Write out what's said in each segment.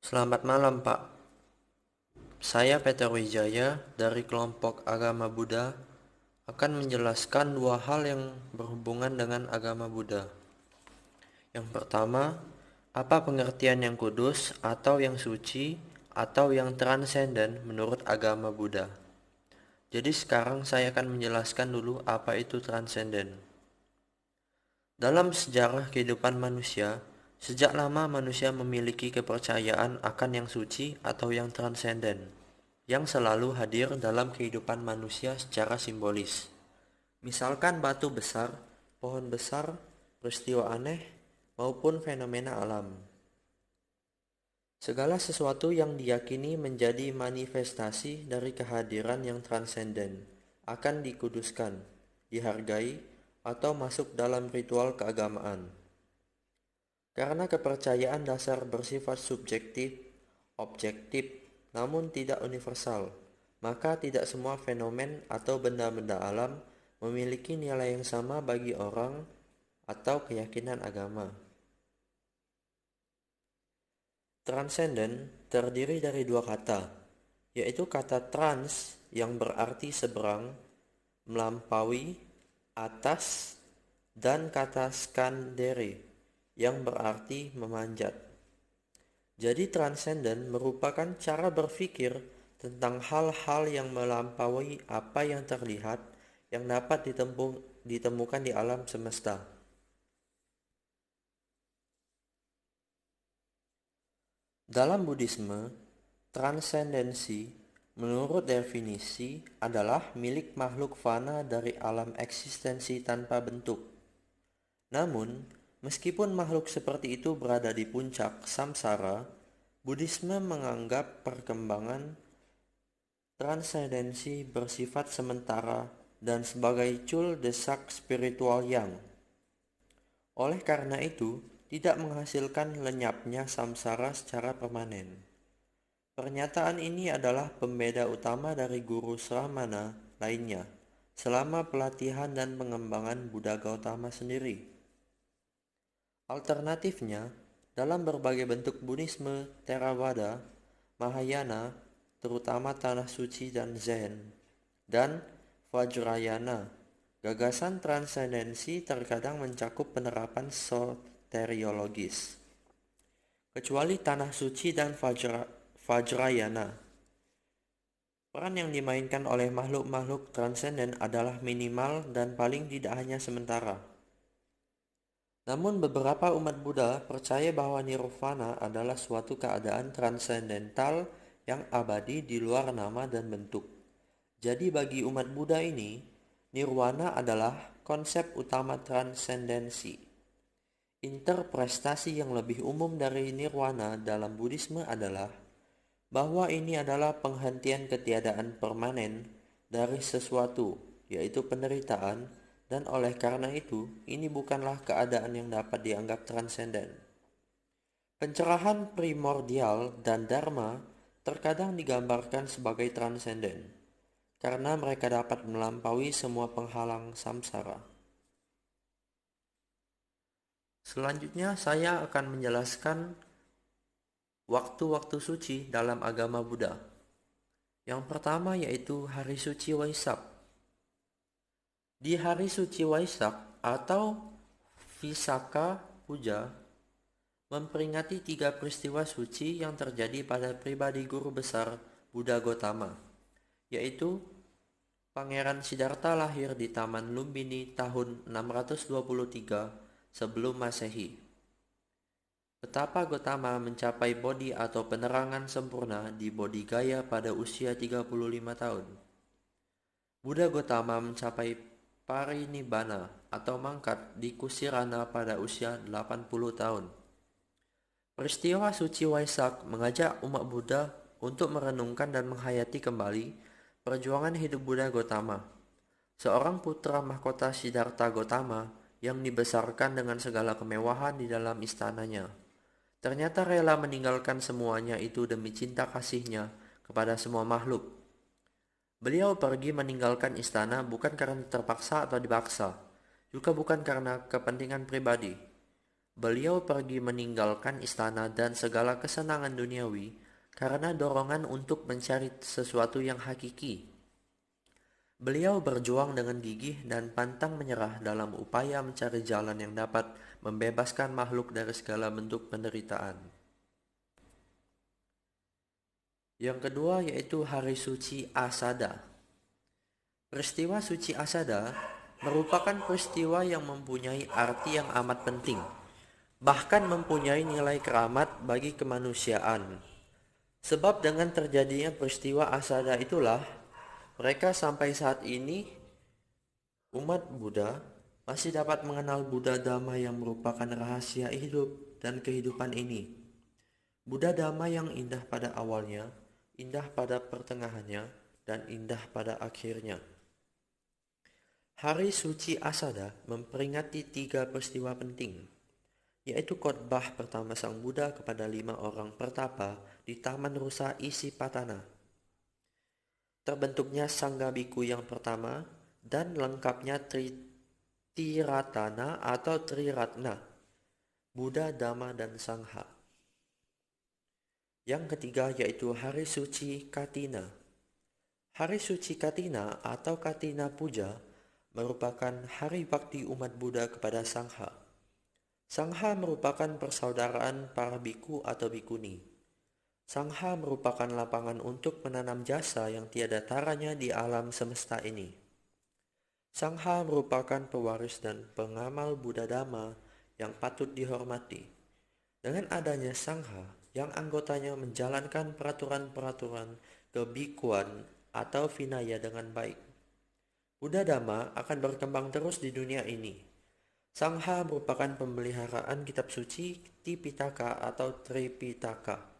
Selamat malam, Pak. Saya Peter Wijaya dari kelompok Agama Buddha akan menjelaskan dua hal yang berhubungan dengan agama Buddha. Yang pertama, apa pengertian yang kudus atau yang suci atau yang transenden menurut agama Buddha? Jadi sekarang saya akan menjelaskan dulu apa itu transenden. Dalam sejarah kehidupan manusia, sejak lama manusia memiliki kepercayaan akan yang suci atau yang transenden, yang selalu hadir dalam kehidupan manusia secara simbolis. Misalkan batu besar, pohon besar, peristiwa aneh, maupun fenomena alam. Segala sesuatu yang diyakini menjadi manifestasi dari kehadiran yang transenden akan dikuduskan, dihargai, atau masuk dalam ritual keagamaan. Karena kepercayaan dasar bersifat subjektif, objektif, namun tidak universal, maka tidak semua fenomen atau benda-benda alam memiliki nilai yang sama bagi orang atau keyakinan agama. Transenden terdiri dari dua kata, yaitu kata trans yang berarti seberang, melampaui, atas, dan kata skandere yang berarti memanjat. Jadi transenden merupakan cara berpikir tentang hal-hal yang melampaui apa yang terlihat yang dapat ditemukan di alam semesta. Dalam Buddhisme, transendensi menurut definisi adalah milik makhluk fana dari alam eksistensi tanpa bentuk. Namun, meskipun makhluk seperti itu berada di puncak samsara, Buddhisme menganggap perkembangan transendensi bersifat sementara dan sebagai cul desak spiritual yang, oleh karena itu, tidak menghasilkan lenyapnya samsara secara permanen. Pernyataan ini adalah pembeda utama dari guru Sramana lainnya selama pelatihan dan pengembangan Buddha Gautama sendiri. Alternatifnya, dalam berbagai bentuk Buddhisme Theravada, Mahayana, terutama Tanah Suci dan Zen, dan Vajrayana, gagasan transendensi terkadang mencakup penerapan soteriologis. Kecuali Tanah Suci dan Vajrayana, peran yang dimainkan oleh makhluk-makhluk transenden adalah minimal dan paling tidak hanya sementara. Namun beberapa umat Buddha percaya bahwa nirvana adalah suatu keadaan transendental yang abadi di luar nama dan bentuk. Jadi bagi umat Buddha ini, nirwana adalah konsep utama transendensi. Interpretasi yang lebih umum dari nirwana dalam Buddhisme adalah bahwa ini adalah penghentian ketiadaan permanen dari sesuatu, yaitu penderitaan, dan oleh karena itu, ini bukanlah keadaan yang dapat dianggap transenden. Pencerahan primordial dan dharma terkadang digambarkan sebagai transenden, karena mereka dapat melampaui semua penghalang samsara. Selanjutnya, saya akan menjelaskan waktu-waktu suci dalam agama Buddha. Yang pertama yaitu hari suci Waisak. Di hari suci Waisak atau Visakha Puja memperingati tiga peristiwa suci yang terjadi pada pribadi guru besar Buddha Gotama, yaitu Pangeran Siddhartha lahir di Taman Lumbini tahun 623 sebelum Masehi. Betapa Gotama mencapai bodhi atau penerangan sempurna di Bodhigaya pada usia 35 tahun. Buddha Gotama mencapai parinibbana atau mangkat di Kusirana pada usia 80 tahun. Peristiwa suci Waisak mengajak umat Buddha untuk merenungkan dan menghayati kembali perjuangan hidup Buddha Gotama, seorang putra mahkota Siddhartha Gotama yang dibesarkan dengan segala kemewahan di dalam istananya. Ternyata rela meninggalkan semuanya itu demi cinta kasihnya kepada semua makhluk. Beliau pergi meninggalkan istana bukan karena terpaksa atau dipaksa, juga bukan karena kepentingan pribadi. Beliau pergi meninggalkan istana dan segala kesenangan duniawi karena dorongan untuk mencari sesuatu yang hakiki. Beliau berjuang dengan gigih dan pantang menyerah dalam upaya mencari jalan yang dapat membebaskan makhluk dari segala bentuk penderitaan. Yang kedua yaitu Hari Suci Asada. Peristiwa Suci Asada merupakan peristiwa yang mempunyai arti yang amat penting, bahkan mempunyai nilai keramat bagi kemanusiaan. Sebab dengan terjadinya peristiwa Asada itulah, mereka sampai saat ini, umat Buddha, masih dapat mengenal Buddha Dhamma yang merupakan rahasia hidup dan kehidupan ini. Buddha Dhamma yang indah pada awalnya, indah pada pertengahannya, dan indah pada akhirnya. Hari Suci Asada memperingati 3 peristiwa penting, yaitu khotbah pertama Sang Buddha kepada 5 orang pertapa di Taman Rusa Isipatana, terbentuknya Sangga Biku yang pertama, dan lengkapnya Tiratana atau Triratna, Buddha, Dhamma, dan Sangha. Yang ketiga yaitu Hari Suci Katina. Hari Suci Katina atau Katina Puja merupakan hari bakti umat Buddha kepada Sangha. Sangha merupakan persaudaraan para biku atau bikuni. Sangha merupakan lapangan untuk menanam jasa yang tiada taranya di alam semesta ini. Sangha merupakan pewaris dan pengamal Buddha Dhamma yang patut dihormati. Dengan adanya Sangha yang anggotanya menjalankan peraturan-peraturan kebikuan atau vinaya dengan baik, Buddha Dhamma akan berkembang terus di dunia ini. Sangha merupakan pemeliharaan kitab suci Tipitaka atau Tripitaka.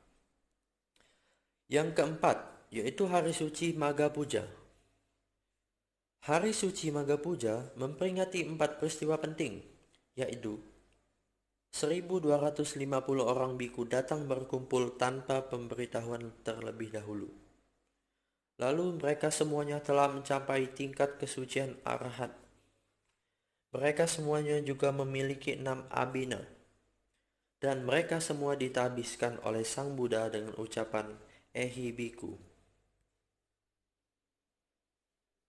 Yang keempat yaitu Hari Suci Magha Puja. Hari Suci Magha Puja memperingati 4 peristiwa penting, yaitu 1250 orang biku datang berkumpul tanpa pemberitahuan terlebih dahulu. Lalu mereka semuanya telah mencapai tingkat kesucian arahat. Mereka semuanya juga memiliki 6 abhina, dan mereka semua ditabiskan oleh Sang Buddha dengan ucapan Ehi Biku.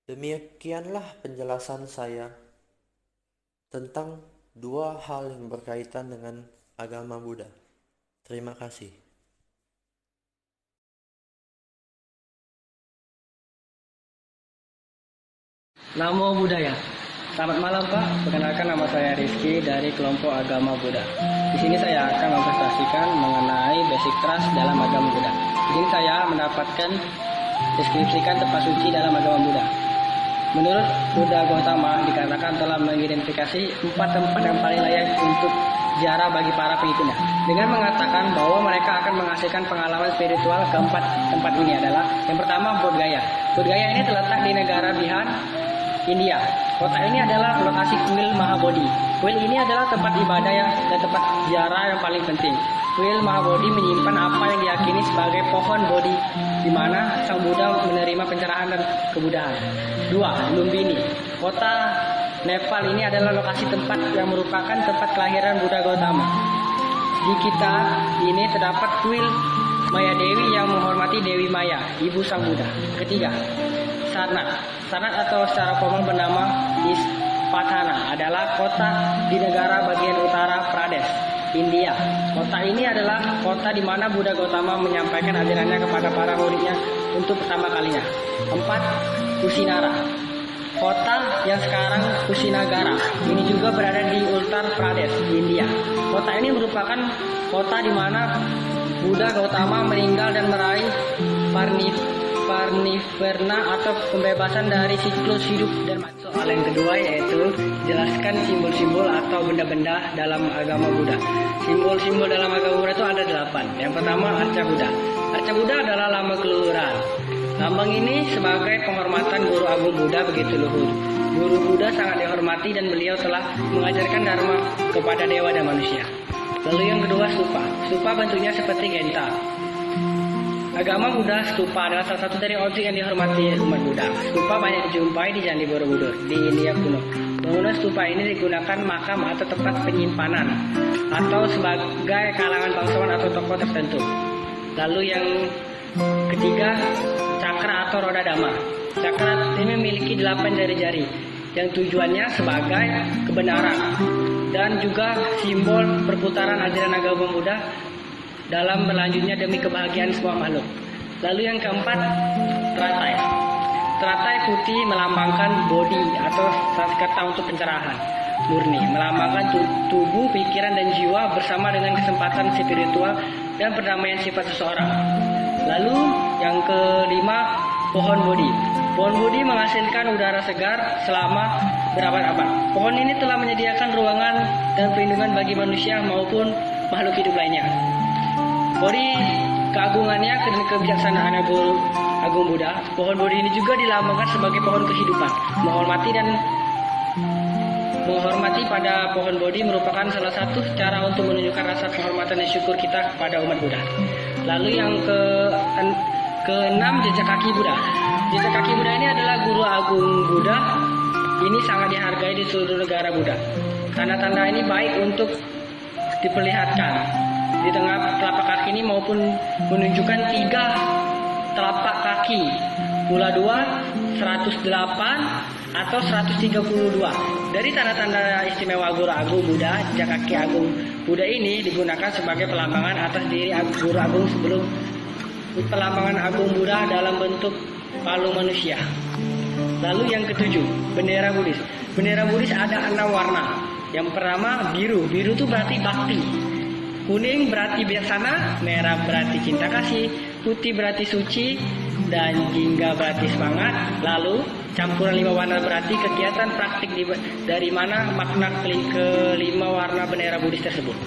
Demikianlah penjelasan saya tentang 2 hal yang berkaitan dengan agama Buddha. Terima kasih. Namo Buddhaya. Selamat malam Pak, perkenalkan nama saya Rizky dari kelompok agama Buddha. Di sini saya akan mempresentasikan mengenai basic trust dalam agama Buddha. Di sini saya mendapatkan deskripsikan tempat suci dalam agama Buddha. Menurut Buddha Gautama dikatakan telah mengidentifikasi 4 tempat yang paling layak untuk ziarah bagi para pengikutnya, dengan mengatakan bahwa mereka akan menghasilkan pengalaman spiritual. Keempat tempat ini adalah yang pertama Bodh Gaya. Bodh Gaya ini terletak di negara Bihar, India. Kota ini adalah lokasi kuil Mahabodhi. Kuil ini adalah tempat ibadah dan tempat ziarah yang paling penting. Kuil Mahabodhi menyimpan apa yang diyakini sebagai pohon Bodhi, di mana Sang Buddha menerima pencerahan dan kebudahan. 2. Lumbini. Kota Nepal ini adalah lokasi tempat yang merupakan tempat kelahiran Buddha Gautama. Di kita ini terdapat kuil Maya Dewi yang menghormati Dewi Maya, ibu Sang Buddha. Ketiga, Sarnath. Sarnath atau secara formal bernama Isipatana adalah kota di negara bagian utara Pradesh, India. Kota ini adalah kota di mana Buddha Gautama menyampaikan ajarannya kepada para muridnya untuk pertama kalinya. 4. Kusinara. Kota yang sekarang Kusinagara ini juga berada di Uttar Pradesh, India. Kota ini merupakan kota di mana Buddha Gautama meninggal dan meraih parnivana atau pembebasan dari siklus hidup dan mati. Soal yang kedua yaitu jelaskan simbol-simbol atau benda-benda dalam agama Buddha. Simbol-simbol dalam agama Buddha itu ada 8. Yang pertama Arca Buddha. Arca Buddha adalah lambang keluhuran. Lambang ini sebagai penghormatan guru agung Buddha begitu luhur. Guru Buddha sangat dihormati dan beliau telah mengajarkan dharma kepada dewa dan manusia. Lalu yang kedua stupa. Stupa bentuknya seperti genta. Agama Buddha, stupa adalah salah satu dari objek yang dihormati umat Buddha. Stupa banyak dijumpai di Candi Borobudur di India kuno. Bangunan stupa ini digunakan makam atau tempat penyimpanan atau sebagai kalangan bangsawan atau tokoh tertentu. Lalu yang ketiga, cakra atau roda dhamma. Cakra ini memiliki 8 jari-jari yang tujuannya sebagai kebenaran dan juga simbol perputaran ajaran agama Buddha dalam berlanjutnya demi kebahagiaan semua makhluk. Lalu yang keempat, teratai. Teratai putih melambangkan bodi atau Sanskerta untuk pencerahan murni, melambangkan tubuh, pikiran, dan jiwa bersama dengan kesempatan spiritual dan perdamaian sifat seseorang. Lalu yang kelima, pohon bodi. Pohon bodi menghasilkan udara segar selama berabad-abad. Pohon ini telah menyediakan ruangan dan perlindungan bagi manusia maupun makhluk hidup lainnya. Bodi keagungannya dan kebijaksanaan Agung Buddha, pohon bodi ini juga dilambangkan sebagai pohon kehidupan. Menghormati pada pohon bodi merupakan salah satu cara untuk menunjukkan rasa penghormatan dan syukur kita kepada umat Buddha. Lalu yang keenam, jejak kaki Buddha. Jejak kaki Buddha ini adalah guru agung Buddha. Ini sangat dihargai di seluruh negara Buddha. Tanda-tanda ini baik untuk diperlihatkan di tengah telapak kaki ini maupun menunjukkan 3 telapak kaki, pula 2, 108 atau 132. Dari tanda-tanda istimewa guru agung Buddha, jejak kaki agung Buddha ini digunakan sebagai pelambangan atas diri guru agung sebelum pelambangan agung Buddha dalam bentuk palung manusia. Lalu yang ketujuh, bendera Buddhis. Bendera Buddhis ada 6 warna. Yang pertama, biru. Biru itu berarti bakti. Kuning berarti bijaksana, merah berarti cinta kasih, putih berarti suci, dan jingga berarti semangat. Lalu campuran 5 warna berarti kegiatan praktik dari mana makna kelima warna bendera Buddhis tersebut.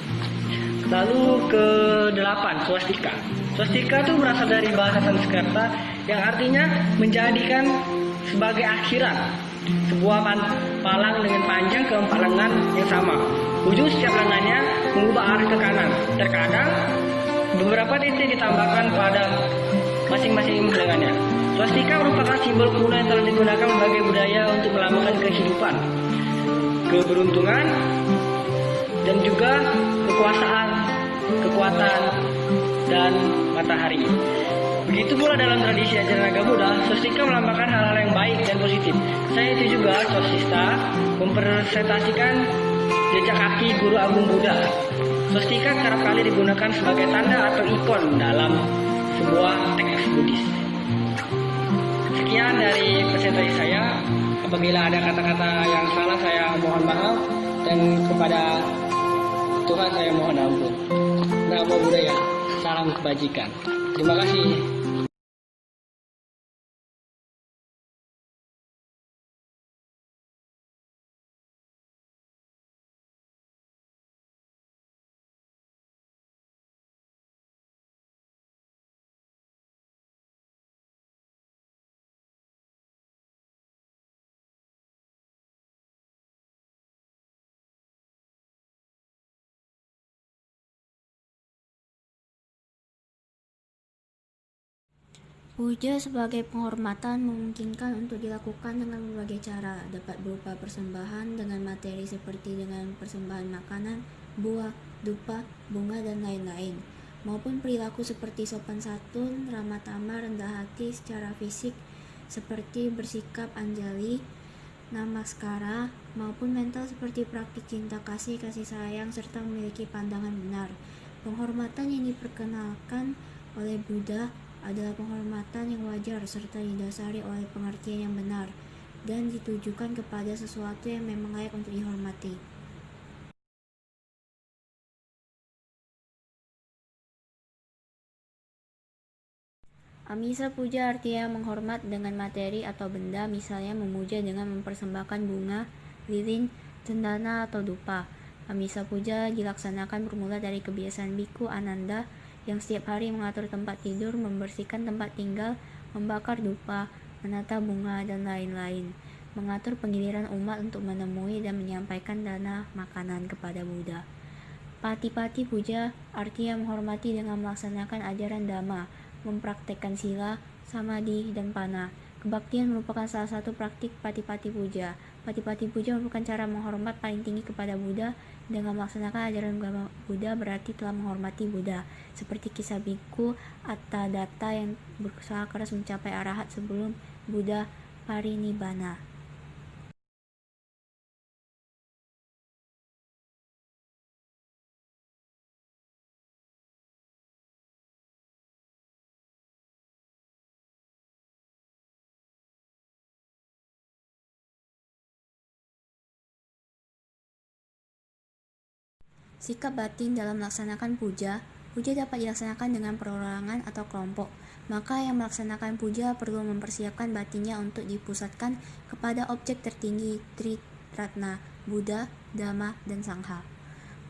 Lalu ke-8, swastika. Swastika itu berasal dari bahasa Sanskerta yang artinya menjadikan sebagai akhirat, sebuah palang dengan panjang ke-4 lengan yang sama. Ujung setiap lengannya mengubah arah ke kanan. Terkadang beberapa titik ditambahkan pada masing-masing lengannya. Swastika merupakan simbol kuno yang telah digunakan sebagai budaya untuk melambangkan kehidupan, keberuntungan, dan juga kekuasaan, kekuatan, dan matahari. Begitu pula dalam tradisi ajaran agama Buddha, swastika melambangkan hal-hal yang baik dan positif. Saya itu juga swastika mempresentasikan jejak kaki guru agung Buddha. Swastika kerap kali digunakan sebagai tanda atau ikon dalam sebuah teks Buddhis. Sekian dari presentasi saya. Apabila ada kata-kata yang salah, saya mohon maaf, dan kepada Tuhan saya mohon ampun. Namo Buddhaya, salam kebajikan. Terima kasih. Puja sebagai penghormatan memungkinkan untuk dilakukan dengan berbagai cara, dapat berupa persembahan dengan materi seperti dengan persembahan makanan, buah, dupa, bunga, dan lain-lain, maupun perilaku seperti sopan santun, ramah tamah, rendah hati secara fisik seperti bersikap anjali, namaskara, maupun mental seperti praktik cinta kasih, kasih sayang, serta memiliki pandangan benar. Penghormatan yang diperkenalkan oleh Buddha adalah penghormatan yang wajar serta didasari oleh pengertian yang benar dan ditujukan kepada sesuatu yang memang layak untuk dihormati. Amisa puja artinya menghormat dengan materi atau benda, misalnya memuja dengan mempersembahkan bunga, lilin, cendana, atau dupa. Amisa puja dilaksanakan bermula dari kebiasaan Biku Ananda yang setiap hari mengatur tempat tidur, membersihkan tempat tinggal, membakar dupa, menata bunga, dan lain-lain. Mengatur penggiliran umat untuk menemui dan menyampaikan dana makanan kepada Buddha. Pati-pati puja artinya menghormati dengan melaksanakan ajaran Dhamma, mempraktekkan sila, samadhi, dan pana. Kebaktian merupakan salah satu praktik Patipati Puja. Patipati Puja merupakan cara menghormat paling tinggi kepada Buddha. Dengan melaksanakan ajaran agama Buddha berarti telah menghormati Buddha. Seperti kisah Bhikkhu Attadatta yang berusaha keras mencapai arahat sebelum Buddha parinibbana. Sikap batin dalam melaksanakan puja. Puja dapat dilaksanakan dengan perorangan atau kelompok. Maka yang melaksanakan puja perlu mempersiapkan batinnya untuk dipusatkan kepada objek tertinggi Triratna, Buddha, Dhamma, dan Sangha.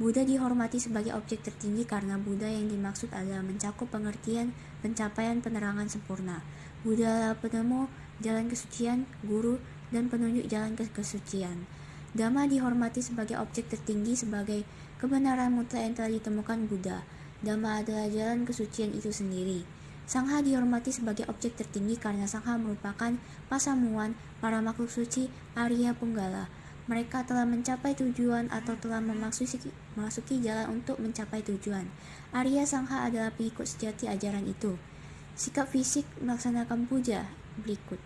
Buddha dihormati sebagai objek tertinggi karena Buddha yang dimaksud adalah mencakup pengertian pencapaian penerangan sempurna. Buddha adalah penemu jalan kesucian, guru, dan penunjuk jalan kesucian. Dhamma dihormati sebagai objek tertinggi sebagai kebenaran mutlak yang telah ditemukan Buddha. Dhamma adalah jalan kesucian itu sendiri. Sangha dihormati sebagai objek tertinggi karena Sangha merupakan pasamuan para makhluk suci Arya Punggala. Mereka telah mencapai tujuan atau telah memasuki jalan untuk mencapai tujuan. Arya Sangha adalah pengikut sejati ajaran itu. Sikap fisik melaksanakan puja berikut.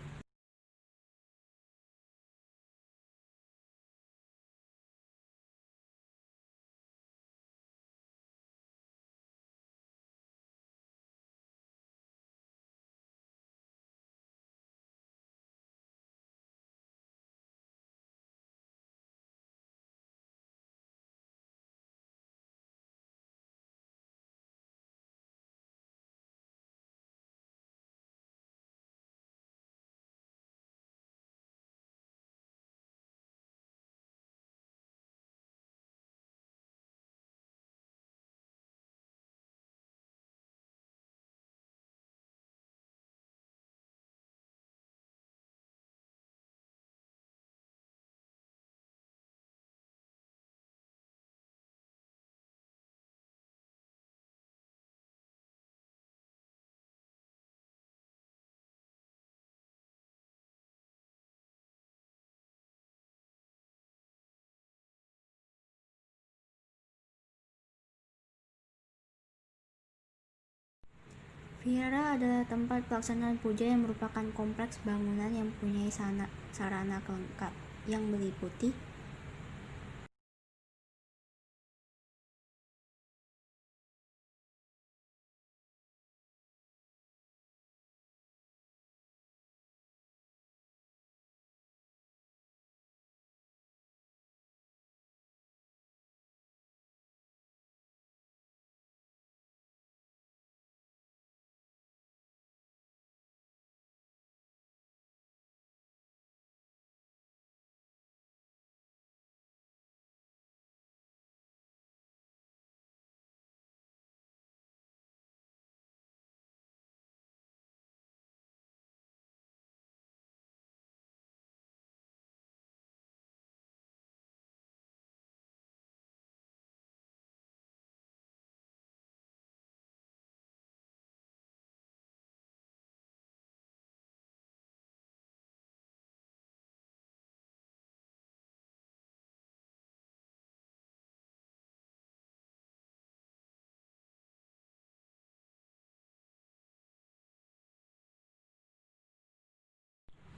Vihara adalah tempat pelaksanaan puja yang merupakan kompleks bangunan yang mempunyai sarana lengkap yang meliputi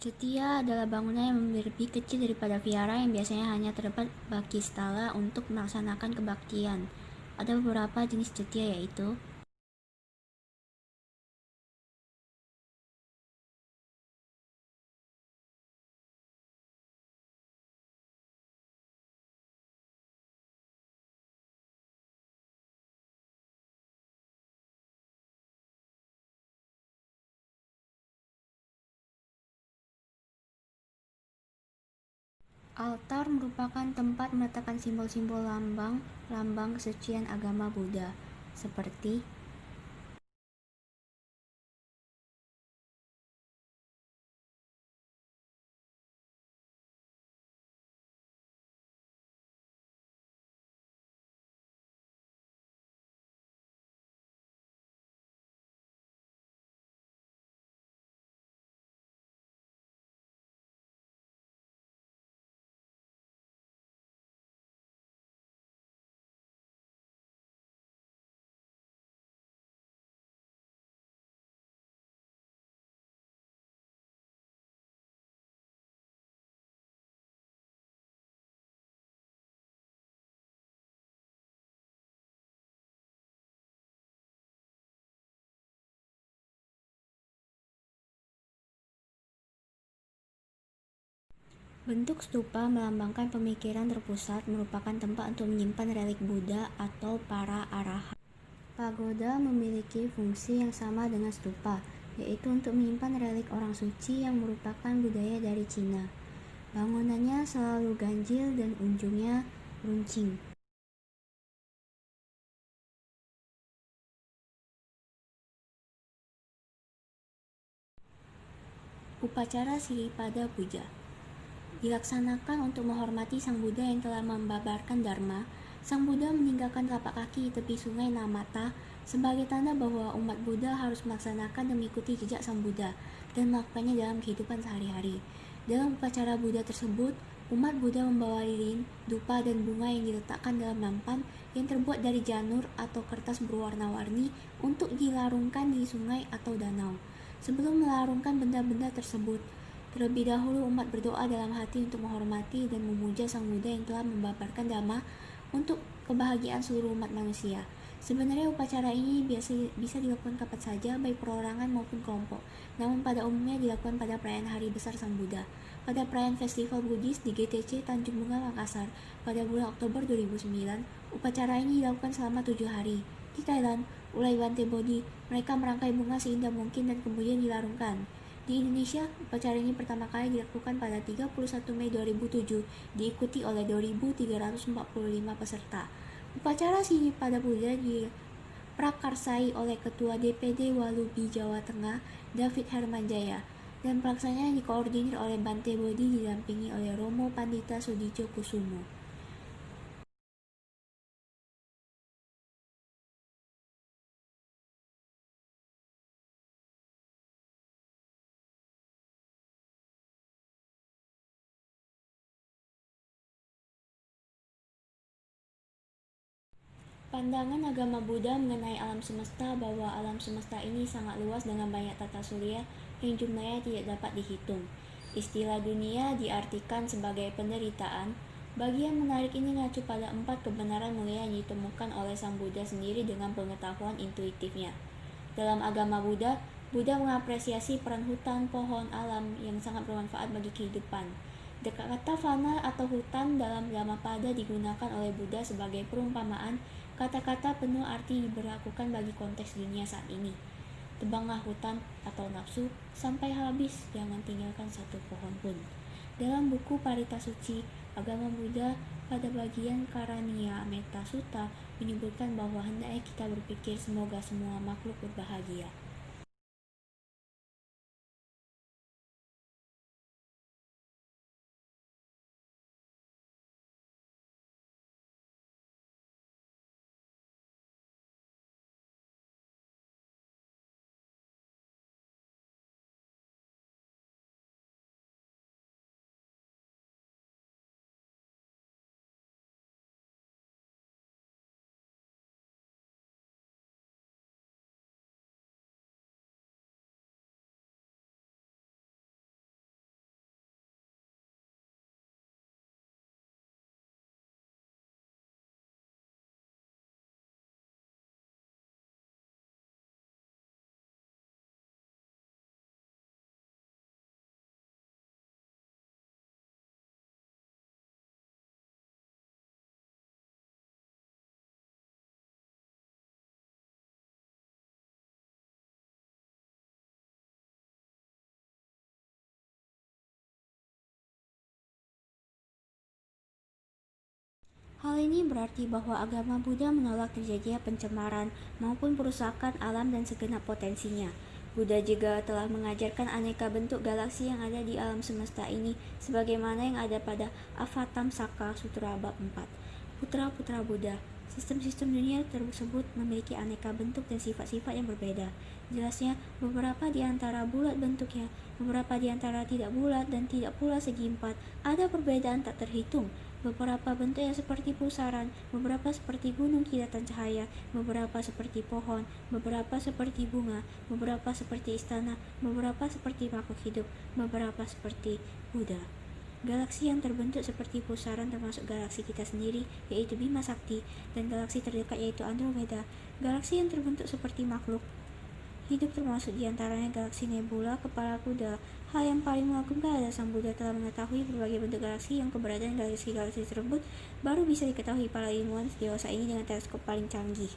Cetia adalah bangunan yang lebih kecil daripada vihara yang biasanya hanya terdapat bakistala untuk melaksanakan kebaktian. Ada beberapa jenis cetia yaitu altar merupakan tempat meletakkan simbol-simbol lambang kesucian agama Buddha, seperti Bentuk stupa melambangkan pemikiran terpusat, merupakan tempat untuk menyimpan relik Buddha atau para arahat. Pagoda memiliki fungsi yang sama dengan stupa, yaitu untuk menyimpan relik orang suci yang merupakan budaya dari Cina. Bangunannya selalu ganjil dan ujungnya runcing. Upacara Siripada Puja dilaksanakan untuk menghormati Sang Buddha yang telah membabarkan Dharma. Sang Buddha meninggalkan telapak kaki di tepi sungai Namata sebagai tanda bahwa umat Buddha harus melaksanakan dan mengikuti jejak Sang Buddha dan melakukannya dalam kehidupan sehari-hari. Dalam upacara Buddha tersebut, umat Buddha membawa lilin, dupa, dan bunga yang diletakkan dalam nampan yang terbuat dari janur atau kertas berwarna-warni untuk dilarungkan di sungai atau danau. Sebelum melarungkan benda-benda tersebut, terlebih dahulu umat berdoa dalam hati untuk menghormati dan memuja Sang Buddha yang telah membabarkan Dhamma untuk kebahagiaan seluruh umat manusia. Sebenarnya upacara ini bisa dilakukan kapan saja, baik perorangan maupun kelompok. Namun pada umumnya dilakukan pada perayaan Hari Besar Sang Buddha, pada perayaan Festival Buddhis di GTC Tanjung Bunga, Makassar, pada bulan Oktober 2009. Upacara ini dilakukan selama 7 hari. Di Thailand, Ulai Bante Bodhi, mereka merangkai bunga seindah mungkin dan kemudian dilarungkan. Di Indonesia, upacara ini pertama kali dilakukan pada 31 Mei 2007, diikuti oleh 2.345 peserta. Upacara Siripada Puja diprakarsai oleh Ketua DPD Walubi Jawa Tengah, David Hermanjaya, dan pelaksananya dikoordinir oleh Bante Bodhi didampingi oleh Romo Pandita Sudijo Kusumo. Pandangan agama Buddha mengenai alam semesta bahwa alam semesta ini sangat luas dengan banyak tata surya yang jumlahnya tidak dapat dihitung. Istilah dunia diartikan sebagai penderitaan. Bagian menarik ini mengacu pada 4 kebenaran mulia yang ditemukan oleh Sang Buddha sendiri dengan pengetahuan intuitifnya. Dalam agama Buddha, Buddha mengapresiasi peran hutan, pohon, alam yang sangat bermanfaat bagi kehidupan. Kata fana atau hutan dalam Dhammapada digunakan oleh Buddha sebagai perumpamaan kata-kata penuh arti diberlakukan bagi konteks dunia saat ini. Tebanglah hutan atau nafsu sampai habis, jangan tinggalkan satu pohon pun. Dalam buku Parita Suci, agama Buddha pada bagian Karaniya Metta Sutta menyebutkan bahwa hendaknya kita berpikir semoga semua makhluk berbahagia. Hal ini berarti bahwa agama Buddha menolak terjadinya pencemaran maupun perusakan alam dan segenap potensinya. Buddha juga telah mengajarkan aneka bentuk galaksi yang ada di alam semesta ini sebagaimana yang ada pada Avatamsaka Sutra bab 4. Putra-putra Buddha, sistem-sistem dunia tersebut memiliki aneka bentuk dan sifat-sifat yang berbeda. Jelasnya, beberapa di antara bulat bentuknya, beberapa di antara tidak bulat dan tidak pula segi empat. Ada perbedaan tak terhitung. Beberapa bentuknya seperti pusaran, beberapa seperti gunung kilatan cahaya, beberapa seperti pohon, beberapa seperti bunga, beberapa seperti istana, beberapa seperti makhluk hidup, beberapa seperti Buddha. Galaksi yang terbentuk seperti pusaran termasuk galaksi kita sendiri, yaitu Bima Sakti, dan galaksi terdekat yaitu Andromeda. Galaksi yang terbentuk seperti makhluk Hidup termasuk diantaranya galaksi nebula, kepala kuda. Hal yang paling mengagumkan adalah sang Buddha telah mengetahui berbagai bentuk galaksi yang keberadaan galaksi-galaksi tersebut baru bisa diketahui para ilmuwan dewasa ini dengan teleskop paling canggih.